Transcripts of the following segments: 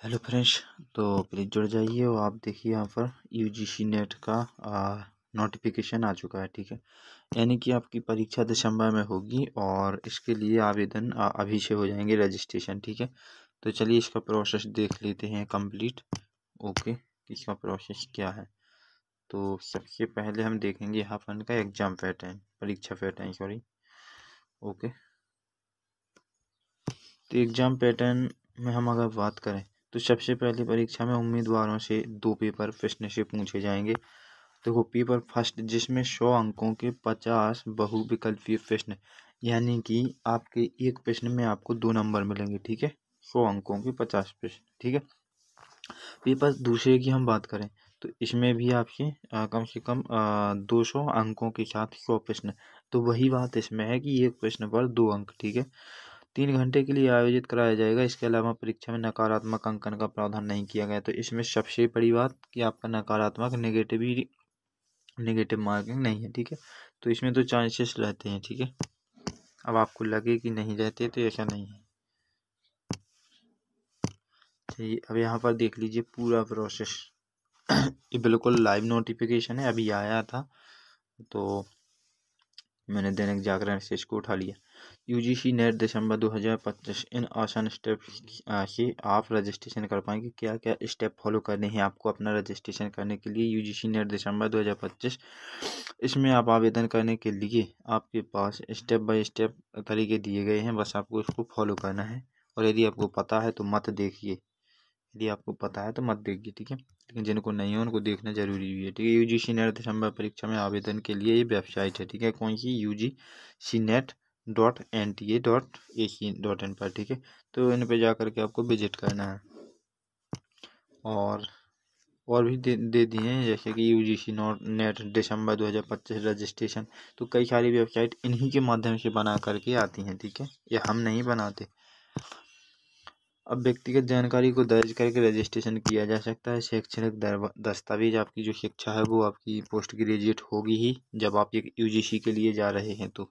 Hello friends. तो please जुड़ जाइए और आप देखिए यहाँ पर यूजीसी नेट का नोटिफिकेशन आ चुका है। ठीक है, यानी कि आपकी परीक्षा दिसंबर में होगी और इसके लिए आवेदन अभी से हो जाएंगे रजिस्ट्रेशन। ठीक है, तो चलिए इसका प्रोसेस देख लेते हैं कंप्लीट। ओके, कि इसका प्रोसेस क्या है। तो सबसे पहले हम देखेंगे यहाँ पर इनका एग्जाम पैटर्न, परीक्षा पैटर्न सॉरी। ओके, तो एग्ज़ाम पैटर्न में हम अगर बात करें तो सबसे पहली परीक्षा में उम्मीदवारों से 2 पेपर प्रश्न से पूछे जाएंगे। देखो, पेपर फर्स्ट जिसमें 100 अंकों के 50 बहुविकल्पीय प्रश्न, यानी कि आपके एक प्रश्न में आपको 2 नंबर मिलेंगे। ठीक है, 100 अंकों के 50 प्रश्न। ठीक है, पेपर दूसरे की हम बात करें तो इसमें भी आपके कम से कम 200 अंकों के साथ 100 प्रश्न। तो वही बात इसमें है कि एक प्रश्न पर 2 अंक। ठीक है, 3 घंटे के लिए आयोजित कराया जाएगा। इसके अलावा परीक्षा में नकारात्मक अंकन का प्रावधान नहीं किया गया। तो इसमें सबसे बड़ी बात कि आपका नकारात्मक नेगेटिव मार्किंग नहीं है। ठीक है, तो इसमें तो चांसेस रहते हैं। ठीक है, अब आपको लगे कि नहीं रहते तो ऐसा नहीं है। चलिए अब यहाँ पर देख लीजिए पूरा प्रोसेस। ये बिल्कुल लाइव नोटिफिकेशन है, अभी आया था तो मैंने दैनिक जागरण से इसको उठा लिया। यूजीसी नेट दिसंबर 2025 इन आसान स्टेप से आप रजिस्ट्रेशन कर पाएंगे। क्या क्या स्टेप फॉलो करने हैं आपको अपना रजिस्ट्रेशन करने के लिए यूजीसी नेट दिसंबर 2025। इसमें आप आवेदन करने के लिए आपके पास स्टेप बाय स्टेप तरीके दिए गए हैं, बस आपको इसको फॉलो करना है। और यदि आपको पता है तो मत देखिए, यदि आपको पता है तो मत देखिए। ठीक है, लेकिन जिनको नहीं है उनको देखना जरूरी भी है। ठीक है, यूजीसी नेट दिसंबर परीक्षा में आवेदन के लिए ये वेबसाइट है। ठीक है, कौन सी, UGCNET.NTA.AC.in पर। ठीक है, तो इन पे जा करके आपको विजिट करना है। और भी दे दिए हैं, जैसे कि यूजीसी नेट दिसंबर 2025 रजिस्ट्रेशन। तो कई सारी वेबसाइट इन्हीं के माध्यम से बना करके आती हैं। ठीक है, ये हम नहीं बनाते। अब व्यक्तिगत जानकारी को दर्ज करके रजिस्ट्रेशन किया जा सकता है। शैक्षणिक दस्तावेज, आपकी जो शिक्षा है वो आपकी पोस्ट ग्रेजुएट होगी ही जब आप एक यूजीसी के लिए जा रहे हैं तो।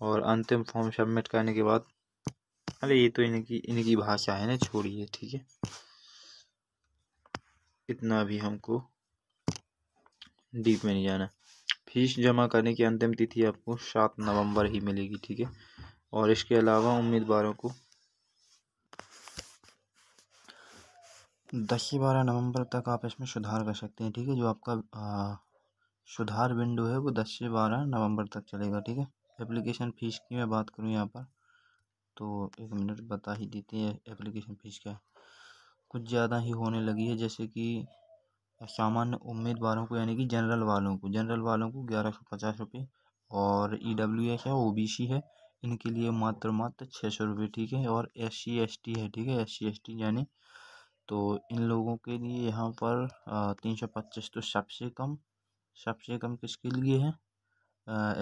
और अंतिम फॉर्म सबमिट करने के बाद, अरे ये तो इनकी भाषा है ना, छोड़िए। ठीक है, इतना भी हमको डीप में नहीं जाना। फीस जमा करने की अंतिम तिथि आपको 7 नवंबर ही मिलेगी। ठीक है, और इसके अलावा उम्मीदवारों को 10 से 12 नवंबर तक आप इसमें सुधार कर सकते हैं। ठीक है, जो आपका सुधार विंडो है वो 10 से 12 नवंबर तक चलेगा। ठीक है, एप्लीकेशन फ़ीस की मैं बात करूँ यहाँ पर तो 1 मिनट बता ही देते हैं एप्लीकेशन फ़ीस क्या है। कुछ ज़्यादा ही होने लगी है, जैसे कि सामान्य उम्मीदवारों को यानी कि जनरल वालों को 1150 रुपये, और EWS है, OBC है, इनके लिए मात्र 600 रुपये। ठीक है, और SC ST है। ठीक है, SC ST यानी तो इन लोगों के लिए यहाँ पर 325। तो सबसे कम किसके लिए है,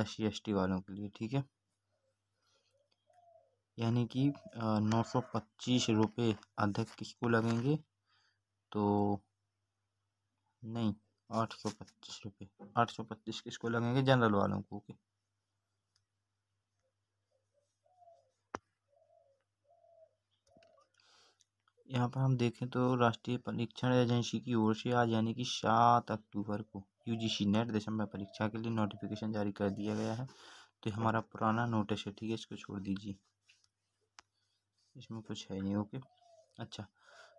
SC ST वालों के लिए। ठीक है, यानी कि 925 रुपये अधिक किसको लगेंगे, तो नहीं, 825 रुपये, 825 किसको लगेंगे, जनरल वालों को। ओके, यहाँ पर हम देखें तो राष्ट्रीय परीक्षण एजेंसी की ओर से आज यानी कि 7 अक्टूबर को यूजीसी नेट दिसंबर परीक्षा के लिए नोटिफिकेशन जारी कर दिया गया है। तो ये हमारा पुराना नोटिस है। ठीक है, इसको छोड़ दीजिए, इसमें कुछ है नहीं। ओके, अच्छा,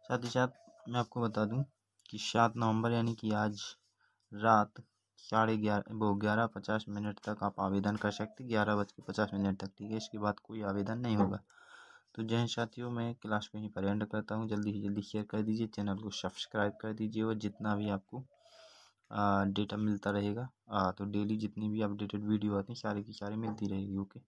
साथ ही साथ मैं आपको बता दूं कि 7 नवंबर यानी कि आज रात 11:50 तक आप आवेदन कर सकते, 11:50 तक। ठीक है, इसके बाद कोई आवेदन नहीं होगा। तो जय हिंद साथियों, मैं क्लास को यहीं पर एंड करता हूँ। जल्दी से जल्दी शेयर कर दीजिए, चैनल को सब्सक्राइब कर दीजिए, और जितना भी आपको डेटा मिलता रहेगा तो डेली जितनी भी अपडेटेड वीडियो आती हैं सारी की सारी मिलती रहेगी। ओके।